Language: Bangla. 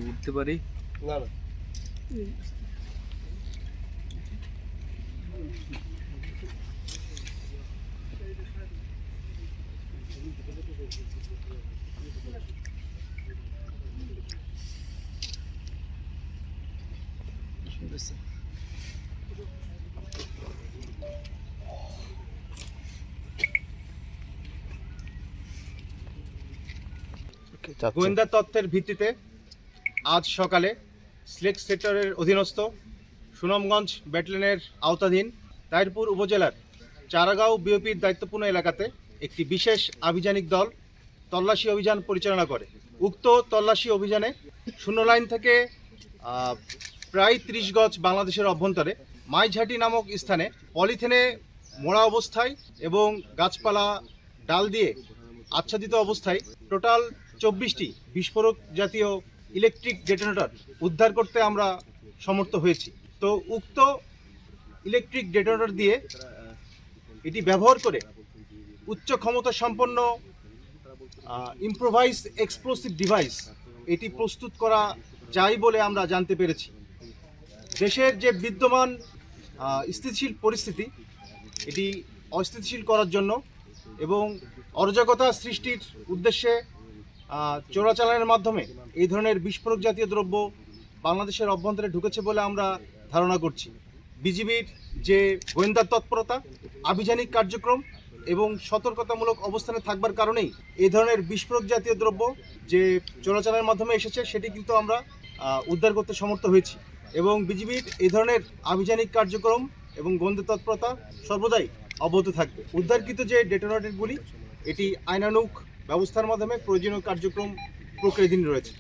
উঠতে পারি না না গোয়েন্দা তথ্যের ভিত্তিতে আজ সকালে সিলেক্ট সেক্টরের অধীনস্থ সুনামগঞ্জ ব্যাটালিয়নের আওতাধীন তাহিরপুর উপজেলার চারাগাঁও বিওপির দায়িত্বপূর্ণ এলাকাতে একটি বিশেষ আভিযানিক দল তল্লাশি অভিযান পরিচালনা করে। উক্ত তল্লাশি অভিযানে শূন্য লাইন থেকে প্রায় 30 গজ বাংলাদেশের অভ্যন্তরে মাইঝাটি নামক স্থানে পলিথিনে মোড়া অবস্থায় এবং গাছপালা ডাল দিয়ে আচ্ছাদিত অবস্থায় টোটাল 24টি বিস্ফোরক জাতীয় ইলেকট্রিক ডেটোনেটর উদ্ধার করতে আমরা সমর্থ হয়েছি। তো উক্ত ইলেকট্রিক ডেটোনেটর দিয়ে এটি ব্যবহার করে উচ্চ ক্ষমতা সম্পন্ন ইম্প্রোভাইজ এক্সপ্লোসিভ ডিভাইস এটি প্রস্তুত করা যায় বলে আমরা জানতে পেরেছি। দেশের যে বিদ্যমান স্থিতিশীল পরিস্থিতি এটি অস্থিতিশীল করার জন্য এবং অরাজকতা সৃষ্টির উদ্দেশ্যে চোরাচালানের মাধ্যমে এই ধরনের বিস্ফোরক জাতীয় দ্রব্য বাংলাদেশের অভ্যন্তরে ঢুকেছে বলে আমরা ধারণা করছি। বিজিবির যে গোয়েন্দা তৎপরতা, আভিযানিক কার্যক্রম এবং সতর্কতামূলক অবস্থানে থাকবার কারণেই এই ধরনের বিস্ফোরক জাতীয় দ্রব্য যে চোরাচালানের মাধ্যমে এসেছে সেটি কিন্তু আমরা উদ্ধার করতে সমর্থ হয়েছি এবং বিজিবির এই ধরনের আভিযানিক কার্যক্রম এবং গোয়েন্দা তৎপরতা সর্বদাই অব্যাহত থাকবে। উদ্ধারকৃত যে ডেটোনেটরগুলি এটি আইনানুগ ব্যবস্থার মাধ্যমে প্রয়োজনীয় কার্যক্রম প্রক্রিয়াধীন রয়েছে।